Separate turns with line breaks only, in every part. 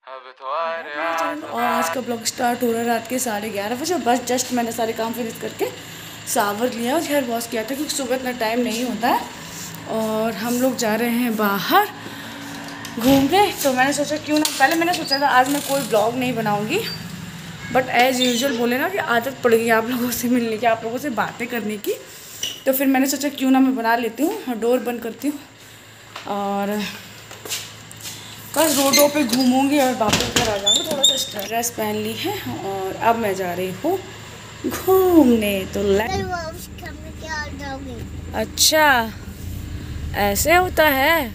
और आज का ब्लॉग स्टार्ट हो रहा है रात के 11:30 बजे। बस जस्ट मैंने सारे काम फिनिश करके शावर लिया और हेयर वॉश किया था क्योंकि सुबह इतना टाइम नहीं होता है और हम लोग जा रहे हैं बाहर घूमने। तो मैंने सोचा क्यों ना, पहले मैंने सोचा था आज मैं कोई ब्लॉग नहीं बनाऊँगी, बट एज़ यूजुअल बोले ना कि आदत पड़ गई आप लोगों से मिलने की, आप लोगों से बातें करने की, तो फिर मैंने सोचा क्यों ना मैं बना लेती हूँ और डोर बंद करती हूँ और बस रोडों पे घूमूंगी और वापस घर आ जाऊँगी। थोड़ा सा ड्रेस पहन ली है और अब मैं जा रही हूँ घूमने। तो अच्छा ऐसे होता है,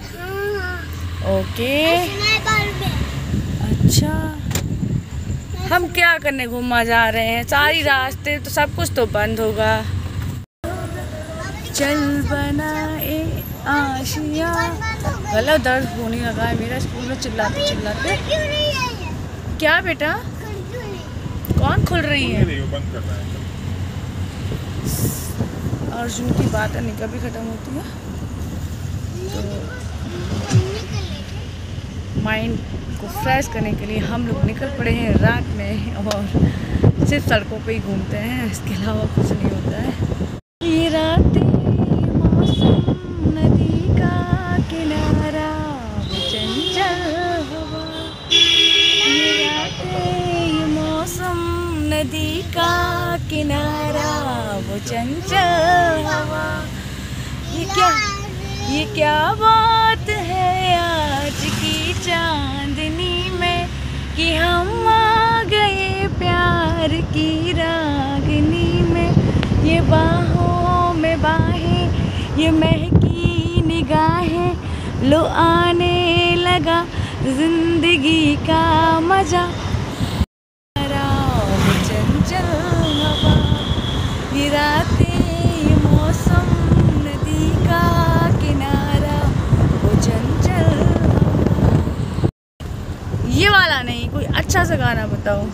ओके। अच्छा हम क्या करने घूमा जा रहे हैं, सारी रास्ते तो सब कुछ तो बंद होगा। चल बनाए आशिया, गला दर्द होने लगा है मेरा स्कूल में चिल्लाते चिल्लाते। क्या बेटा कौन खुल रही है?
बंद कर रहा है।
अर्जुन की बात नहीं कभी ख़त्म होती है, तो माइंड को फ्रेश करने के लिए हम लोग निकल पड़े हैं रात में और सिर्फ सड़कों पे ही घूमते हैं, इसके अलावा कुछ नहीं होता है। ये रातें मौसम नदी का किनारा चंचल हवा, ये रातें ये मौसम नदी का किनारा वो चंचल हवा। ये क्या बात है आज की चांदनी में कि हम आ गए प्यार की रागनी में। ये बाहों में बाहें ये महकी निगाहें, लो आने लगा जिंदगी का मजा। चंचल हवा, ये रातें ये मौसम नदी का किनारा वो चंचल हवा। ये वाला नहीं, कोई अच्छा सा गाना बताओ।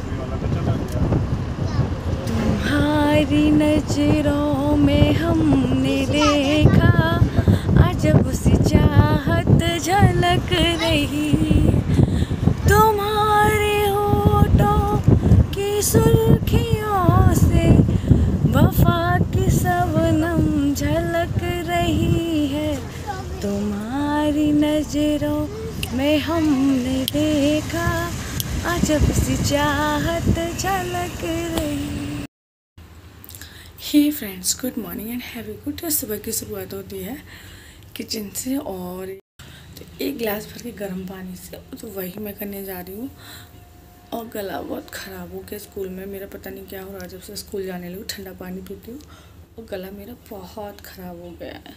तुम्हारी नजरों में हमने देखा अजब सी चाहत झलक रही, तुम्हारे होठों की सुर्खियों से वफा की शबनम झलक रही है। तुम्हारी नजरों में हमने देखा अजब सी चाहत झलक रही। Hey friends, good morning and have a good. सुबह की शुरुआत होती है किचन से और तो एक गिलास भर के गर्म पानी से, तो वही मैं करने जा रही हूँ। और गला बहुत ख़राब हो गया स्कूल में मेरा, पता नहीं क्या हो रहा है, जब से स्कूल जाने लगी ठंडा पानी पीती हूँ और गला मेरा बहुत ख़राब हो गया है।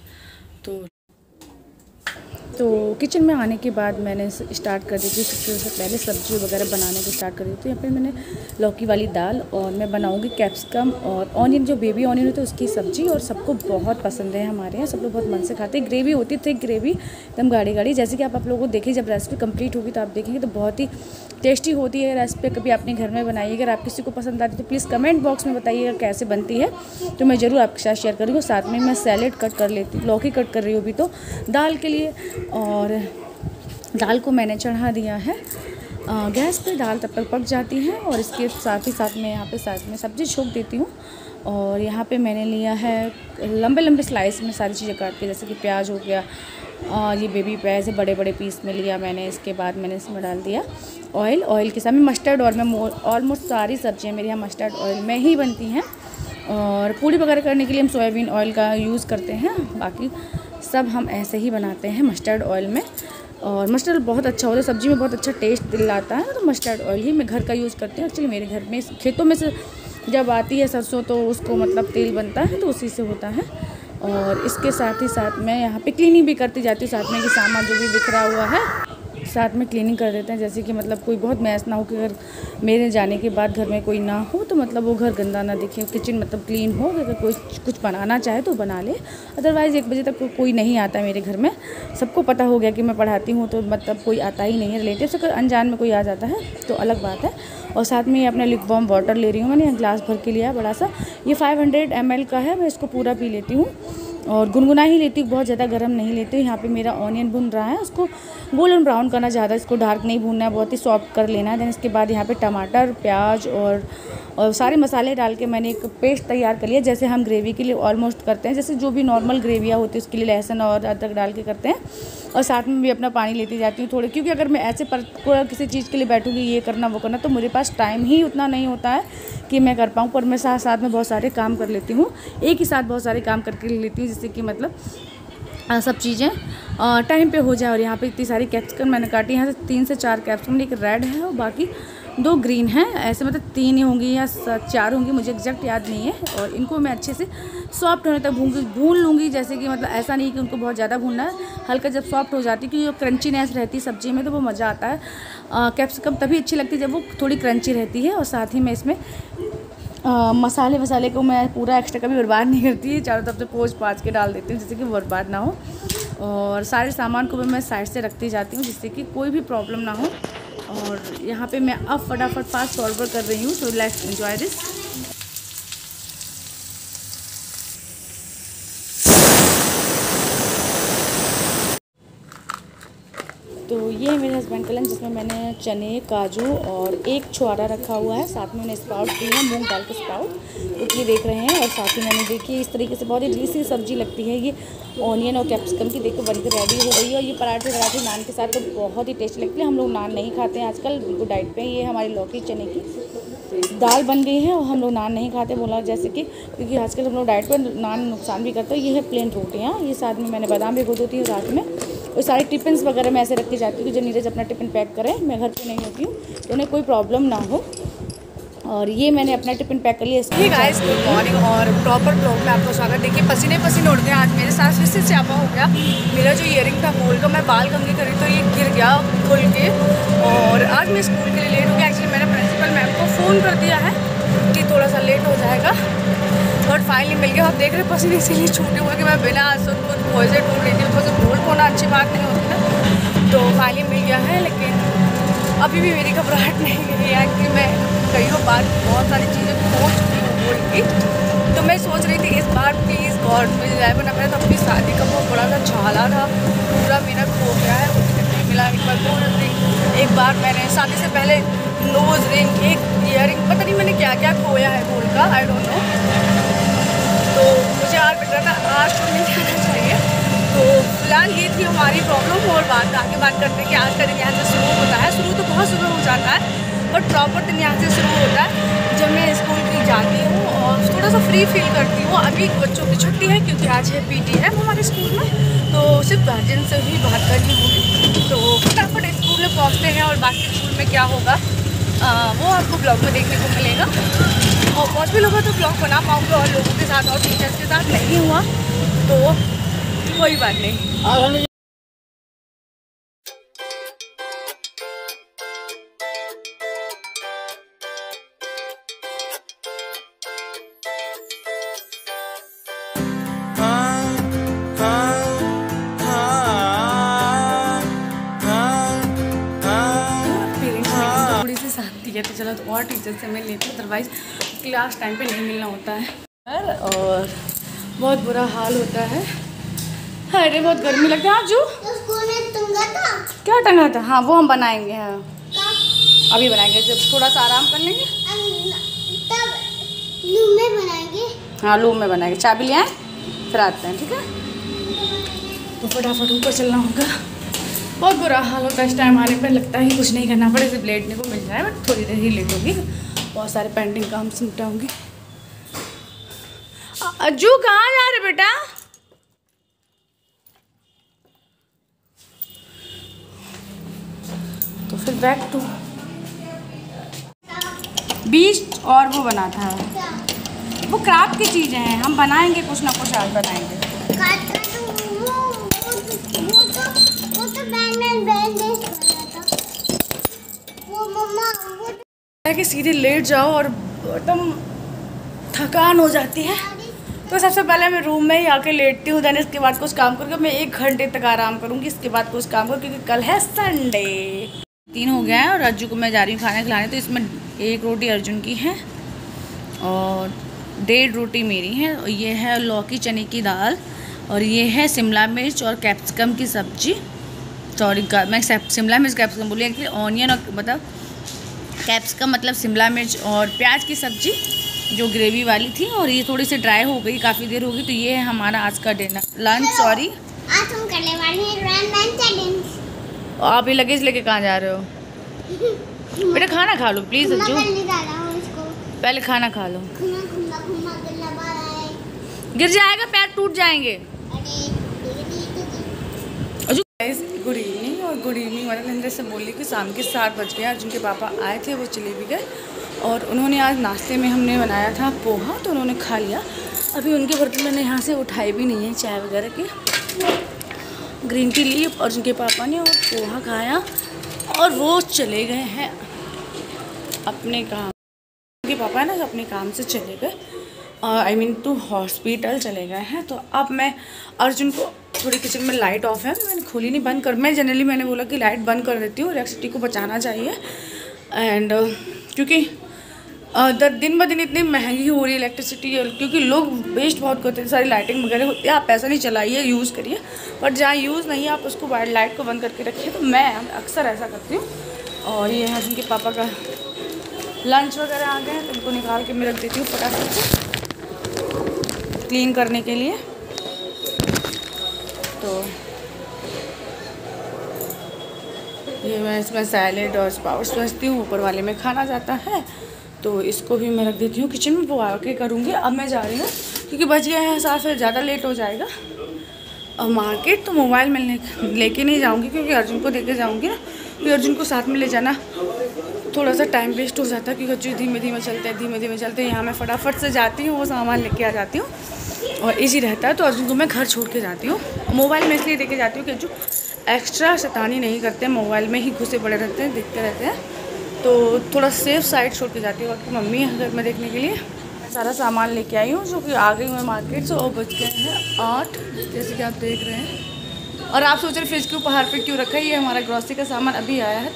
तो किचन में आने के बाद मैंने स्टार्ट कर दी थी सबसे पहले सब्जी वगैरह बनाने को स्टार्ट कर दी थी। यहाँ पे मैंने लौकी वाली दाल और मैं बनाऊंगी कैप्सिकम और ऑनियन, जो बेबी ऑनियन होता है उसकी सब्ज़ी, और सबको बहुत पसंद है हमारे यहाँ, सब लोग बहुत मन से खाते हैं। ग्रेवी होती है, थिक ग्रेवी एकदम गाढ़ी गाढ़ी, जैसे कि आप लोगों को देखिए जब रेसिपी कंप्लीट होगी तो आप देखेंगे तो बहुत ही टेस्टी होती है रेसिपी। कभी अपने घर में बनाइए, अगर आप किसी को पसंद आती है तो प्लीज़ कमेंट बॉक्स में बताइएगा कैसे बनती है, तो मैं ज़रूर आपके साथ शेयर करूँगी। साथ में मैं सैलेड कट कर लेती हूँ, लौकी कट कर रही हूँ अभी तो दाल के लिए, और दाल को मैंने चढ़ा दिया है गैस पे। दाल तब तक पक जाती है और इसके साथ ही साथ मैं यहाँ पे साथ में सब्ज़ी छोंक देती हूँ। और यहाँ पे मैंने लिया है लंबे लंबे स्लाइस में सारी चीज़ें काट के, जैसे कि प्याज हो गया, ये बेबी प्याज है बड़े बड़े पीस में लिया मैंने। इसके बाद मैंने इसमें डाल दिया ऑयल के साथ में मस्टर्ड ऑयल में। ऑलमोस्ट सारी सब्जियाँ मेरे यहाँ मस्टर्ड ऑयल में ही बनती हैं, और पूड़ी वगैरह करने के लिए हम सोयाबीन ऑयल का यूज़ करते हैं, बाकी सब हम ऐसे ही बनाते हैं मस्टर्ड ऑयल में। और मस्टर्ड बहुत अच्छा होता है, सब्ज़ी में बहुत अच्छा टेस्ट दिलाता है, तो मस्टर्ड ऑयल ही मैं घर का यूज़ करती हूँ। एक्चुअली मेरे घर में खेतों में से जब आती है सरसों तो उसको मतलब तेल बनता है, तो उसी से होता है। और इसके साथ ही साथ मैं यहाँ पे क्लीनिंग भी करती जाती हूँ, साथ में कि सामान जो भी बिखरा हुआ है साथ में क्लीनिंग कर देते हैं, जैसे कि मतलब कोई बहुत मैस ना हो कि अगर मेरे जाने के बाद घर में कोई ना हो तो मतलब वो घर गंदा ना दिखे, किचन मतलब क्लीन हो। अगर कोई कुछ बनाना चाहे तो बना ले, अदरवाइज़ 1 बजे तक कोई नहीं आता है मेरे घर में। सबको पता हो गया कि मैं पढ़ाती हूँ, तो मतलब कोई आता ही नहीं है रिलेटिव। अगर अनजान में कोई आ जाता है तो अलग बात है। और साथ में ये अपना लिक्वार्म वाटर ले रही हूँ, मैंने ग्लास भर के लिया बड़ा सा, ये 500 ml का है, मैं इसको पूरा पी लेती हूँ। और गुनगुना ही लेती हूँ, बहुत ज़्यादा गर्म नहीं लेती हूँ। यहाँ पे मेरा ऑनियन भुन रहा है, उसको गोल्डन ब्राउन करना, ज़्यादा इसको डार्क नहीं भूनना है, बहुत ही सॉफ्ट कर लेना है। देन इसके बाद यहाँ पे टमाटर, प्याज और सारे मसाले डाल के मैंने एक पेस्ट तैयार कर लिया, जैसे हम ग्रेवी के लिए ऑलमोस्ट करते हैं, जैसे जो भी नॉर्मल ग्रेवियाँ होती है उसके लिए लहसुन और अदरक डाल के करते हैं। और साथ में भी अपना पानी लेती जाती हूँ थोड़े, क्योंकि अगर मैं ऐसे पर किसी चीज़ के लिए बैठूँगी ये करना वो करना, तो मेरे पास टाइम ही उतना नहीं होता है कि मैं कर पाऊँ। पर मैं साथ साथ में बहुत सारे काम कर लेती हूँ, एक ही साथ बहुत सारे काम करके लेती हूँ, जिससे कि मतलब सब चीज़ें टाइम पे हो जाए। और यहाँ पे इतनी सारी कैप्सिकम मैंने काटी, यहाँ से 3 से 4 कैप्सिकम, एक रेड है और बाकी 2 ग्रीन हैं, ऐसे मतलब 3 ही होंगी या 4 होंगी, मुझे एग्जैक्ट याद नहीं है। और इनको मैं अच्छे से सॉफ्ट होने तक भून लूँगी, जैसे कि मतलब ऐसा नहीं कि उनको बहुत ज़्यादा भूनना है, हल्का जब सॉफ्ट हो जाती है, क्योंकि क्रंचीनेस रहती है सब्ज़ी में तो वो मज़ा आता है। कैप्सिकम तभी अच्छी लगती है जब वो थोड़ी क्रंची रहती है। और साथ ही मैं इसमें मसाले को मैं पूरा एक्स्ट्रा कभी बर्बाद नहीं करती, चारों तरफ से पोंछ पाछ के डाल देती हूँ, जिससे कि बर्बाद ना हो। और सारे सामान को भी मैं साइड से रखती जाती हूँ, जिससे कि कोई भी प्रॉब्लम ना हो। और यहाँ पे मैं अब फटाफट फास्ट फॉरवर्ड कर रही हूँ, सो लेट्स एंजॉय दिस। तो ये है मेरे हस्बैंड का लंच, जिसमें मैंने चने, काजू और एक छुआरा रखा हुआ है, साथ में मैंने स्प्राउट की है, मूंग दाल के स्प्राउट, तो ये देख रहे हैं। और साथ ही मैंने देखिए इस तरीके से बहुत ही डिलीशियस सब्जी लगती है ये ऑनियन और कैप्सिकम की, देखो बनकर रेडी हो गई है। और ये पराठे नान के साथ तो बहुत ही टेस्टी लगती है। हम लोग नान नहीं खाते हैं आजकल, बिल्कुल डाइट पे। ये हमारी लौकी चने की दाल बन गई है और हम लोग नान नहीं खाते, बोला जैसे कि, क्योंकि आजकल हम लोग डाइट पर नान नुकसान भी करते हैं। ये है प्लेन रोटियाँ, ये साथ में मैंने बादाम भिगो देती हूँ, साथ में और सारे टिफ़िन्स वगैरह मैं ऐसे रख के जाती हूँ कि जब नीरज अपना टिफ़िन पैक करें, मैं घर पे नहीं होती हूँ तो उन्हें कोई प्रॉब्लम ना हो। और ये मैंने अपना टिफ़िन पैक कर लिया।
हे गाइस, गुड मॉर्निंग और प्रॉपर ब्लॉग में आपको स्वागत। देखिए पसीने उड़ गए आज मेरे साथ, फिर से स्यापा हो गया। मेरा जो ईयरिंग था गोल्ड का, मैं बाल कंघी करी तो ये गिर गया खुल के। और आज मैं स्कूल के लिए लेट हो गया। एक्चुअली मैंने प्रिंसिपल मैम को फ़ोन कर दिया है कि थोड़ा सा लेट हो जाएगा, बट फाइनली मिल गया। आप देख रहे पसीने इसीलिए छूटे हुए कि मैं बिना सुन कुछ पॉइजन ढूंढ रही थी, बिकॉज गोल्ड होना अच्छी बात नहीं होती ना। तो फाइनली मिल गया है, लेकिन अभी भी मेरी घबराहट नहीं गई है कि मैं कईयों बार बहुत सारी चीज़ें खो चुकी हूँ गोल्ड की। तो मैं सोच रही थी इस बार प्लीज़ गॉड मिल जाए, वरना मेरा तो अपनी शादी का वो बड़ा सा छाला था, पूरा मेरा खो गया है, मुझे नहीं मिला। एक बार गोल्ड रिंग, एक बार मैंने शादी से पहले नोज रिंग, एक ईयरिंग, पता नहीं मैंने क्या क्या खोया है गोल्ड का, आई डोंट नो। तो मुझे आज लग रहा था आज तो नहीं जाना चाहिए। तो फिलहाल ये थी हमारी प्रॉब्लम। और आगे बात करते हैं कि आज का दिन यहाँ से शुरू होता है। शुरू तो बहुत सुबह हो जाता है, बट प्रॉपर दिन यहाँ से शुरू होता है जब मैं स्कूल की जाती हूँ और थोड़ा सा फ्री फील करती हूँ। अभी बच्चों की छुट्टी है क्योंकि आज है पीटी है हमारे स्कूल में, तो सिर्फ गार्जियन से ही बात करनी होगी। तो फटाफट स्कूल में पहुँचते हैं और बाकी स्कूल में क्या होगा वो आपको ब्लॉग में देखने को मिलेगा। और पॉसिबल होगा तो ब्लॉग बना पाऊँगा और लोगों के साथ और टीचर्स के साथ। नहीं हुआ तो कोई बात नहीं। तो चलो तो और टीचर से मिल लेती हूँ, अदरवाइज क्लास टाइम पे नहीं मिलना होता है और बहुत बुरा हाल होता है। अरे बहुत गर्मी लगती है। जो
स्कूल में टंगा था,
क्या टंगा था? हाँ वो हम बनाएंगे, हाँ अभी बनाएंगे, जब थोड़ा सा आराम कर लेंगे
तब लूम में बनाएंगे।
हाँ लूम में बनाएंगे, चाबी ले आए फिर आते हैं, ठीक है। तो फटाफट ऊपर चलना होगा। बहुत बुरा हाल होता है इस टाइम आने पर, लगता है कुछ नहीं करना पड़े, सिर्फ लेटने को मिल जाए, बट थोड़ी देर ही लेट होगी। बहुत सारे पेंडिंग काम से निपटाऊंगी। अज्जू कहाँ जा रहे बेटा? तो फिर बैक टू बीच। और वो बना था, वो क्राफ्ट की चीज़ें हैं, हम बनाएंगे कुछ ना कुछ आज बनाएंगे। कि सीधे लेट जाओ और एकदम थकान हो जाती है। तो सबसे पहले मैं रूम में ही आके लेटती हूँ, देन इसके बाद कुछ काम करके मैं 1 घंटे तक आराम करूँगी। इसके बाद कुछ काम करूँ क्योंकि कल है संडे। 3 हो गया है और अज्जू को मैं जा रही हूँ खाना खिलाने। तो इसमें 1 रोटी अर्जुन की है और 1.5 रोटी मेरी है। और ये है लौकी चने की दाल और ये है शिमला मिर्च और कैप्सिकम की सब्जी
सॉरी मैं शिमला मिर्च कैप्सिकम बोली एक्चुअली ऑनियन और मतलब कैप्सिकम मतलब शिमला मिर्च और प्याज की सब्ज़ी जो ग्रेवी वाली थी, और ये थोड़ी सी ड्राई हो गई, काफ़ी देर हो गई। तो ये है हमारा आज का डिनर लंच। सॉरी
आज हम करने वाले हैं लंच चैलेंज।
आप ये लगेज लेके कहाँ जा रहे हो? बेटा खाना खा लो प्लीज़ अज्जू, पहले खाना खा लो। गिर जाएगा, पैर टूट जाएंगे। Good evening. और गुड इवनिंग वाले अंदर से बोली कि शाम के 7 बज गए। जिनके पापा आए थे वो चले भी गए, और उन्होंने आज नाश्ते में हमने बनाया था पोहा, तो उन्होंने खा लिया। अभी उनके बर्तन मैंने यहाँ से उठाए भी नहीं है, चाय वगैरह की। ग्रीन टी ली और उनके पापा ने, और पोहा खाया, और वो चले गए हैं अपने काम। उनके पापा ना अपने काम से चले गए, आई मीन टू हॉस्पिटल चले गए हैं। तो अब मैं अर्जुन को थोड़ी किचन में लाइट ऑफ है, मैंने खोली नहीं, बंद कर। मैं जनरली मैंने बोला कि लाइट बंद कर देती हूँ, इलेक्ट्रिसिटी को बचाना चाहिए। एंड क्योंकि दिन ब दिन इतनी महंगी हो रही है इलेक्ट्रिसिटी, क्योंकि लोग वेस्ट बहुत करते हैं, सारी लाइटिंग वगैरह होती है। आप पैसा नहीं चलाइए, यूज़ करिए, बट जहाँ यूज़ नहीं है आप उसको लाइट को बंद करके रखिए। तो मैं अक्सर ऐसा करती हूँ। और ये है उनके पापा का लंच वगैरह आ गए हैं, तो उनको निकाल के मैं रख देती हूँ फटाफट से क्लीन करने के लिए। तो ये मैं इसमें सैलेड और स्पाउट्स समझती हूँ, ऊपर वाले में खाना जाता है, तो इसको भी मैं रख देती हूँ किचन में। वो आके करूँगी। अब मैं जा रही हूँ क्योंकि बच गया है 7, फिर ज़्यादा लेट हो जाएगा। और मार्केट तो मोबाइल में लेके नहीं जाऊँगी, क्योंकि अर्जुन को देके जाऊँगी ना, फिर अर्जुन को साथ में ले जाना थोड़ा सा टाइम वेस्ट हो जाता है, क्योंकि अर्जुन धीमे धीमे चलते हैं। यहाँ मैं फटाफट से जाती हूँ, वो सामान लेके आ जाती हूँ, और इजी रहता है। तो अर्जुन को मैं घर छोड़ के जाती हूँ। मोबाइल में इसलिए देके जाती हूँ कि अर्जुन एक्स्ट्रा शैतानी नहीं करते, मोबाइल में ही घुसे पड़े रहते हैं, देखते रहते हैं। तो थोड़ा सेफ साइड छोड़ के जाती हूँ। और मम्मी है घर में देखने के लिए। सारा सामान लेके आई हूँ, जो कि आ गई मैं मार्केट से, और बच गए हैं 8, जैसे कि आप देख रहे हैं। और आप सोच रहे फ्रिज के ऊपर पे क्यों रखा है? ये हमारा ग्रॉसरी का सामान अभी आया है,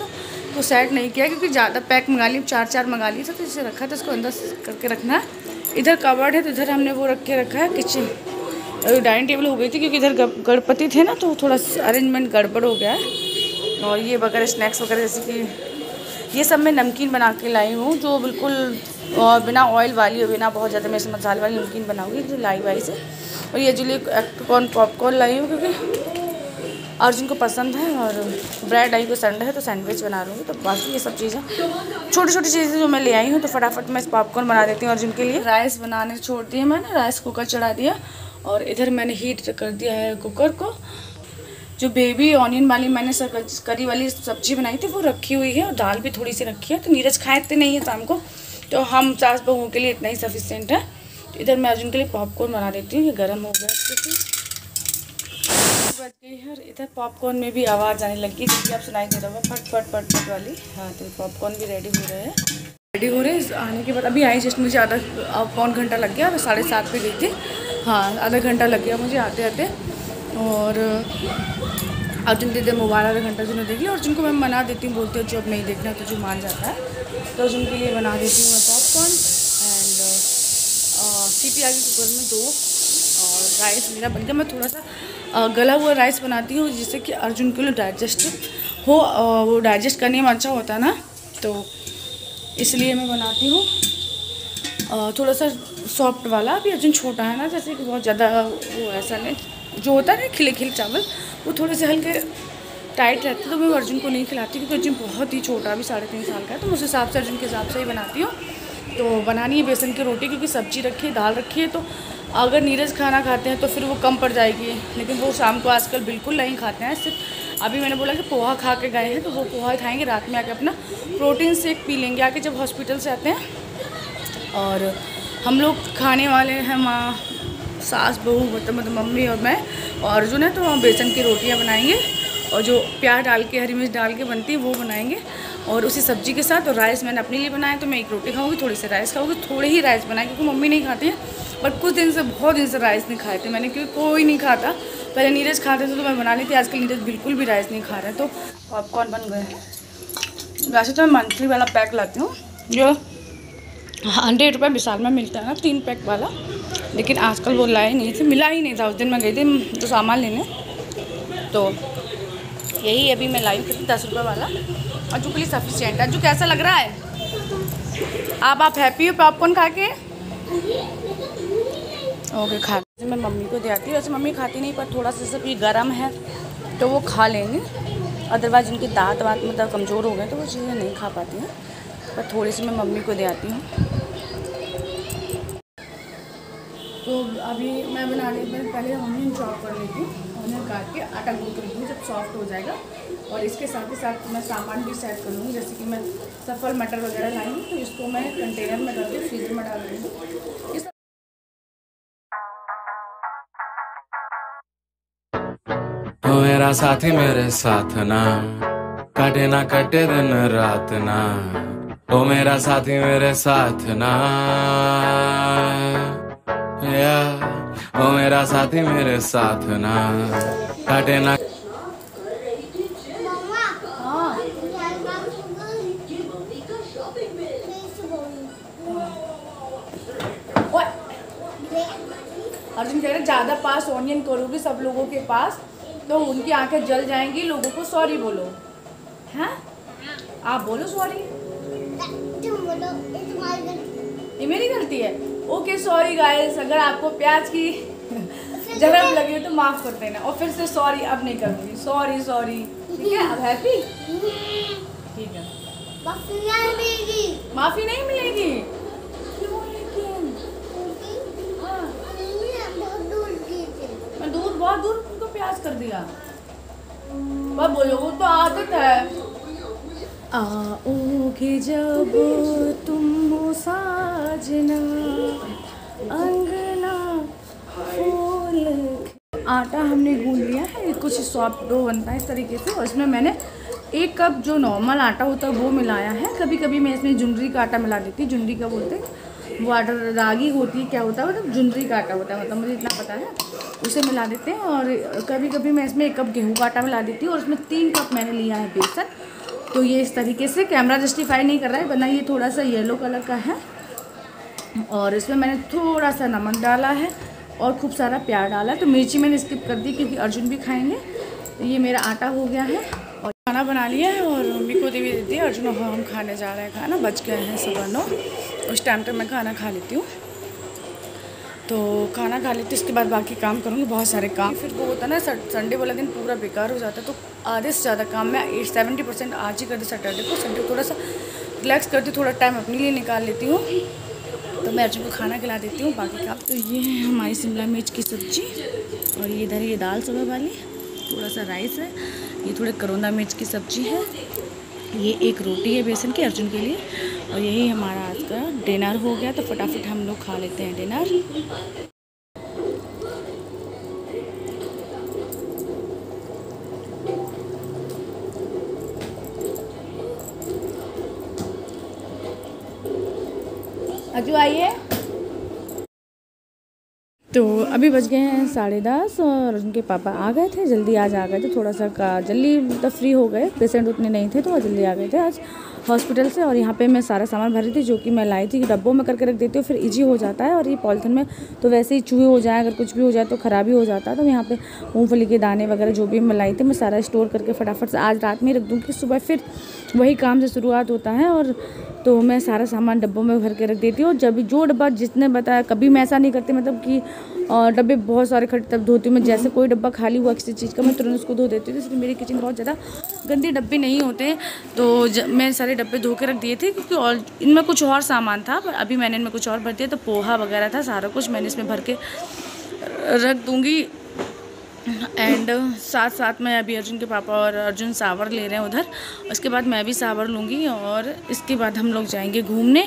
तो सेट नहीं किया, क्योंकि ज़्यादा पैक मंगा ली, 4 मंगा लिए थे, तो इसे रखा था, इसको अंदर करके रखना है। इधर कवर्ड है, तो इधर हमने वो रख के रखा है। किचन डाइनिंग टेबल हो गई थी, क्योंकि इधर गणपति थे ना, तो थोड़ा अरेंजमेंट गड़बड़ हो गया है। और ये वगैरह स्नैक्स वगैरह, जैसे कि ये सब मैं नमकीन बना के लाई हूँ, जो बिल्कुल बिना ऑयल वाली और बिना बहुत ज़्यादा मिर्च मसाले वाली नमकीन बनाऊँगी, जो लाई वाई से। और ये जो एक्टकॉर्न पॉपकॉर्न लाई हूँ, क्योंकि अर्जुन को पसंद है। और ब्रेड आई को संडे है, तो सैंडविच बना लूँगी। तो बाकी ये सब चीज़ें छोटी छोटी चीज़ें जो मैं ले आई हूँ, तो फटाफट मैं पॉपकॉर्न बना देती हूँ अर्जुन के लिए। राइस बनाने छोड़ दिया मैंने, राइस कुकर चढ़ा दिया, और इधर मैंने हीट कर दिया है कुकर को। जो बेबी ऑनियन वाली मैंने करी वाली सब्ज़ी बनाई थी, वो रखी हुई है, और दाल भी थोड़ी सी रखी है। तो नीरज खाए इतने नहीं है शाम को, तो हम सास बहुओं के लिए इतना ही सफिशिएंट है। तो इधर मैं अर्जुन के लिए पॉपकॉर्न बना देती हूँ। ये गर्म हो गया, बच गई है। इधर पॉपकॉर्न में भी आवाज़ आने लगी, जैसे आप सुनाई दे रहा होगा, फट फट फट फट वाली। हाँ, तो पॉपकॉर्न भी रेडी हो रहे हैं। आने के बाद अभी आई जस्ट, मुझे आधा पौन घंटा लग गया। मैं 7:30 पे गई थी। हाँ, आधा घंटा लग गया मुझे आते आते। और अर्जुन दे मोबाइल आधा घंटा जो देख लिया। अर्जुन को मैं मना देती हूँ, बोलती हूँ जो अब नहीं देखना, तो जो मान जाता है। तो अर्जुन के लिए बना देती हूँ मैं पॉपकॉर्न। एंड सीटी आ गई कुकर में 2, और राइस मेरा बन गया। मैं थोड़ा सा गला हुआ राइस बनाती हूँ, जिससे कि अर्जुन के लिए डाइजेस्ट हो, वो डाइजेस्ट करने में अच्छा होता है ना, तो इसलिए मैं बनाती हूँ थोड़ा सा सॉफ्ट वाला। अभी अर्जुन छोटा है ना, जैसे कि बहुत ज़्यादा वो ऐसा नहीं, जो होता है ना खिले चावल, वो थोड़े से हल्के टाइट रहते हैं, तो मैं अर्जुन को नहीं खिलाती, क्योंकि अर्जुन बहुत ही छोटा, अभी 3.5 साल का है। तो उस हिसाब से अर्जुन के हिसाब से ही बनाती हूँ। तो बनानी है बेसन की रोटी, क्योंकि सब्जी रखी है, दाल रखी है। तो अगर नीरज खाना खाते हैं तो फिर वो कम पड़ जाएगी, लेकिन वो शाम को आजकल बिल्कुल नहीं खाते हैं। सिर्फ अभी मैंने बोला कि पोहा खा के गए हैं, तो वो पोहा खाएंगे, रात में आके अपना प्रोटीन शेक पी लेंगे आके जब हॉस्पिटल से आते हैं। और हम लोग खाने वाले हैं, माँ, सास बहू, मतलब मम्मी और मैं, और अर्जुन है। तो हम बेसन की रोटियाँ बनाएंगे, और जो प्याज डाल के, हरी मिर्च डाल के बनती है, वो बनाएंगे, और उसी सब्जी के साथ। और राइस मैंने अपने लिए बनाया, तो मैं एक रोटी खाऊंगी, थोड़ी सी राइस खाऊंगी। थोड़े ही राइस बनाए, क्योंकि मम्मी नहीं खाती है, बट कुछ दिन से, बहुत दिन से राइस नहीं खाए थे मैंने, क्योंकि कोई नहीं खाता। पहले नीरज खाते थे तो मैं बना ली थी, आजकल नीरज बिल्कुल भी राइस नहीं खा रहे हैं। तो पॉपकॉर्न बन गए। वैसे तो मैं मंथली वाला पैक लाती हूँ, जो 100 रुपये विशाल में मिलता है ना, 3 पैक वाला, लेकिन आजकल वो लाए नहीं थे, मिला ही नहीं था। उस दिन मैं गई थी जो सामान लेने, तो यही अभी मैं लाई थी 10 रुपये वाला, अज्जू के लिए सफिशिएंट है। अज्जू कैसा लग रहा है? आप हैप्पी हो पॉपकॉर्न खा के? ओके, खा के मैं मम्मी को दे आती हूँ। वैसे मम्मी खाती नहीं, पर थोड़ा सा सब ये गर्म है तो वो खा लेंगे, अदरवाइज़ उनके दांत वात मतलब कमज़ोर हो गए तो वो चीज़ें नहीं खा पाती हैं, पर थोड़ी सी मैं मम्मी को दे आती हूँ। तो अभी मैं बनाने से पहले ऑनियन चॉप कर लेती हूँ, ऑनियन काट के आटा गूंद कर लूँगी जब सॉफ्ट हो जाएगा। और इसके साथ ही साथ मैं सामान भी सेट कर लूँगी, जैसे कि मैं सफल मटर वगैरह लाई हूँ तो इसको मैं कंटेनर में करके फ्रीजर में डाल दूँगी।
तो मेरा साथी मेरे साथ ना काटे ना कटे दिन रात ना, ओ मेरा साथी मेरे साथ ना, ओ मेरा साथी मेरे साथ ना काटे ना।
अर्जुन कह रहे ज़्यादा पास ऑनियन करोगी सब लोगों के पास तो उनकी आंखें जल जाएंगी, लोगों को सॉरी बोलो। हैं? आप बोलो सॉरी। ये मेरी गलती है। ओके सॉरी गाइस, अगर आपको प्याज की जलन लगी हो तो माफ़ कर देना, और फिर से सॉरी अब नहीं करूँगी। सॉरी सॉरी, ठीक है? अब हैप्पी? ठीक है। माफ़ी नहीं मिलेगी। दूर बहुत दूर उनको प्यास कर दिया। पर बोलो वो तो आदत है। आओगे जब तुम हो साजना अंगना फूल। आटा हमने गूंद लिया है, कुछ सॉफ्ट डो बनता है इस तरीके से, और इसमें मैंने 1 कप जो नॉर्मल आटा होता है वो मिलाया है। कभी कभी मैं इसमें जुंडरी का आटा मिला देती हूँ। जुंडरी का बोलते हैं, वो आटा रागी होती है, क्या होता है मतलब जुंडरी का आटा होता है, मतलब मुझे इतना पता है, उसे मिला देते हैं। और कभी कभी मैं इसमें 1 कप गेहूं का आटा मिला देती हूँ, और इसमें 3 कप मैंने लिया है बेसन। तो ये इस तरीके से, कैमरा जस्टिफाई नहीं कर रहा है वरना ये थोड़ा सा येलो कलर का है। और इसमें मैंने थोड़ा सा नमक डाला है और खूब सारा प्याज डाला है। तो मिर्ची मैंने स्किप कर दी क्योंकि अर्जुन भी खाएंगे। तो ये मेरा आटा हो गया है और खाना बना लिया है और मम्मी को भी दे दी। अर्जुन और हम खाने जा रहे हैं खाना, बच गए हैं 9:15। उस टाइम तक मैं खाना खा लेती हूँ। तो खाना खा लेती, इसके बाद बाकी काम करूँगी, बहुत सारे काम। फिर वो होता है ना संडे वाला दिन पूरा बेकार हो जाता है, तो आधे से ज़्यादा काम मैं 70% आज ही कर दी। सैटरडे को, संडे थोड़ा सा रिलैक्स करती हूँ, थोड़ा टाइम अपने लिए निकाल लेती हूँ। तो मैं अर्जुन को खाना खिला देती हूँ, बाकी काम। तो ये है हमारी शिमला मिर्च की सब्ज़ी, और ये इधर ये दाल सुबह वाली, थोड़ा सा राइस है, ये थोड़े करोंदा मिर्च की सब्ज़ी है, ये एक रोटी है बेसन की अर्जुन के लिए, और यही हमारा आज का डिनर हो गया। तो फटाफट हम लोग खा लेते हैं डिनर। अजू आइए। तो अभी बज गए हैं 10:30 और उनके पापा आ गए थे, जल्दी आज आ गए थे, थोड़ा सा जल्दी मतलब फ्री हो गए, पेशेंट उतने नहीं थे तो जल्दी आ गए थे आज हॉस्पिटल से। और यहाँ पे मैं सारा सामान भरी थी जो कि मैं लाई थी, डब्बों में करके रख देती हूँ, फिर इजी हो जाता है। और ये पॉलिथीन में तो वैसे ही चूहे हो जाए, अगर कुछ भी हो जाए तो ख़राबी हो जाता है। तो यहाँ पे मूँगफली के दाने वगैरह जो भी मैं लाई थी, मैं सारा स्टोर करके फटाफट से आज रात में रख दूँगी, सुबह फिर वही काम से शुरुआत होता है। और तो मैं सारा सामान डब्बों में भर के रख देती हूँ। जब जो डब्बा जिसने बताया, कभी मैं ऐसा नहीं करती मतलब कि डब्बे बहुत सारे खड़े तब धोती हूँ मैं। जैसे कोई डब्बा खाली हुआ किसी चीज़ का, मैं तुरंत उसको धो देती हूँ। इसलिए मेरी किचन बहुत ज़्यादा गंदे डब्बे नहीं होते, तो मैं सारे डब्बे धो के रख दिए थे, क्योंकि और इनमें कुछ और सामान था, पर अभी मैंने इनमें कुछ और भर दिया। तो पोहा वगैरह था, सारा कुछ मैंने इसमें भर के रख दूँगी। एंड साथ साथ में अभी अर्जुन के पापा और अर्जुन सावर ले रहे हैं उधर, उसके बाद मैं भी सावर लूँगी, और इसके बाद हम लोग जाएंगे घूमने।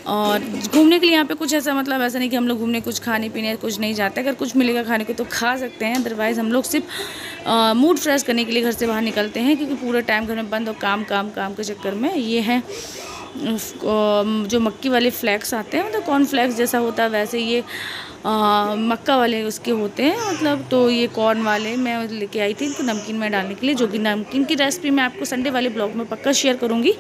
और घूमने के लिए यहाँ पे कुछ ऐसा मतलब ऐसा नहीं कि हम लोग घूमने कुछ खाने पीने कुछ नहीं जाते, अगर कुछ मिलेगा खाने को तो खा सकते हैं, अदरवाइज़ हम लोग सिर्फ मूड फ्रेश करने के लिए घर से बाहर निकलते हैं, क्योंकि पूरा टाइम घर में बंद और काम काम काम के चक्कर में। ये है जो मक्की वाले फ्लैक्स आते हैं, मतलब कॉर्नफ्लैक्स जैसा होता है वैसे ये मक्का वाले उसके होते हैं, मतलब तो ये कॉर्न वाले मैं लेके आई थी इनको नमकीन में डालने के लिए, जो कि नमकीन की रेसिपी मैं आपको संडे वाले ब्लॉग में पक्का शेयर करूँगी।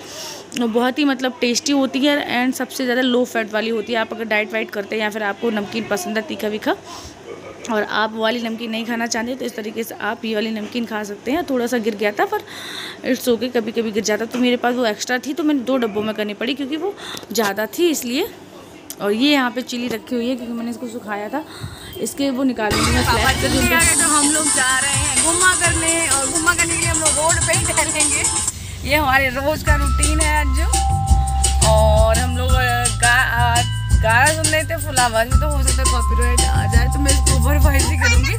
बहुत ही मतलब टेस्टी होती है, एंड सबसे ज़्यादा लो फैट वाली होती है। आप अगर डाइट वाइट करते हैं या फिर आपको नमकीन पसंद है तीखा वीखा, और आप वाली नमकीन नहीं खाना चाहते तो इस तरीके से आप ये वाली नमकीन खा सकते हैं। थोड़ा सा गिर गया था पर इट्स ओके, कभी कभी गिर जाता। तो मेरे पास वो एक्स्ट्रा थी तो मैंने 2 डब्बों में करनी पड़ी क्योंकि वो ज़्यादा थी इसलिए। और ये यहाँ पे चिली रखी हुई है क्योंकि मैंने इसको सुखाया था, इसके वो निकालूंगी मैं फ्लैट।
तो हम लोग जा रहे हैं घुमा करने, और घुमा करने के लिए हम लोग रोड पे ही टहलेंगे। ये हमारे रोज़ का रूटीन है आज जो। और हम लोग गाना सुन रहे थे फुल आवाज़ में, तो हो सकता है कॉपीराइट आ जाए तो मैं इसको ओवर वॉइस ही करूँगी।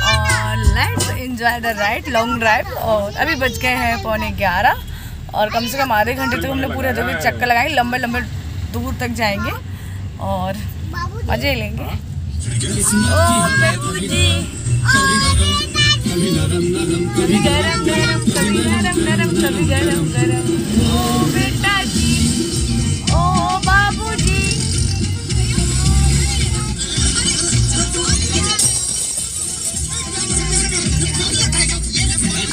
और let's enjoy the ride, long drive. और अभी बज गए हैं 11:15 और कम से कम आधे घंटे तक हमने पूरे जगह चक्कर लगाएंगे, लंबे लंबे दूर तक जाएंगे और मजे लेंगे। ओ बाबू जी, कभी गरम गरम, कभी नरम नरम, कभी गरम गरम। ओ बेटा जी, ओ बाबू जी।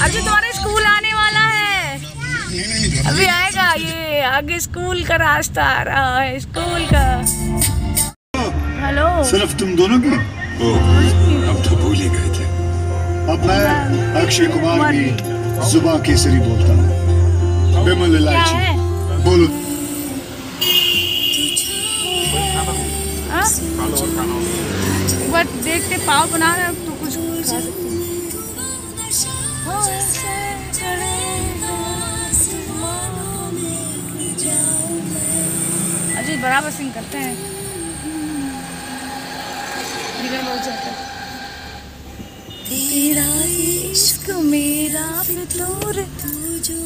अर्जुन तुम्हारा स्कूल आने वाला है, अभी आएगा। ये आगे स्कूल का रास्ता आ रहा है, स्कूल का। हेलो,
सिर्फ तुम दोनों की? हम तो भूल ही गए थे। अब मैं अक्षय कुमार की जुबान केसरी बोलता हूँ। बिमल इलायची बोलो।
बस देखते पाव बना रहे तो कुछ खा सकते। अजय बराबर सिंह करते हैं, तेरा इश्क मेरा फितूर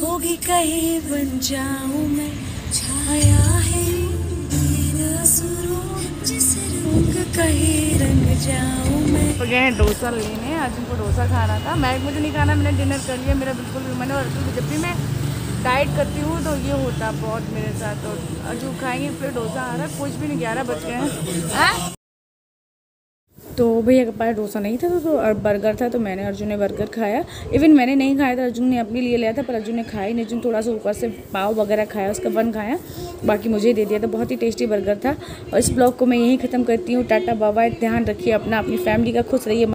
होगी कहीं बन जाऊं मैं, छाया है तेरा सुरूर जिस रंग कहीं रंग जाऊं मैं। तो गए हैं डोसा लेने, आज उनको डोसा खाना था। मुझे नहीं खाना, मैंने डिनर कर लिया। मेरा बिल्कुल भी, मैंने जब भी मैं डाइट करती हूँ तो ये होता बहुत मेरे साथ। तो अर्जुन खाएंगे, फिर डोसा आ रहा है, कुछ भी नहीं, 11 बज गए हैं।
तो भैया के पास डोसा नहीं था तो बर्गर था, तो मैंने अर्जुन ने बर्गर खाया। इवन मैंने नहीं खाया था, अर्जुन ने अपने लिए लिया था, पर अर्जुन ने खाया नहीं। अर्जुन थोड़ा सा ऊपर से पाव वगैरह खाया, उसका बन खाया, बाकी मुझे दे दिया था। बहुत ही टेस्टी बर्गर था। और इस ब्लॉग को मैं यहीं ख़त्म करती हूँ। टाटा बाय बाय, ध्यान रखिए अपना, अपनी फैमिली का, खुश रहिए।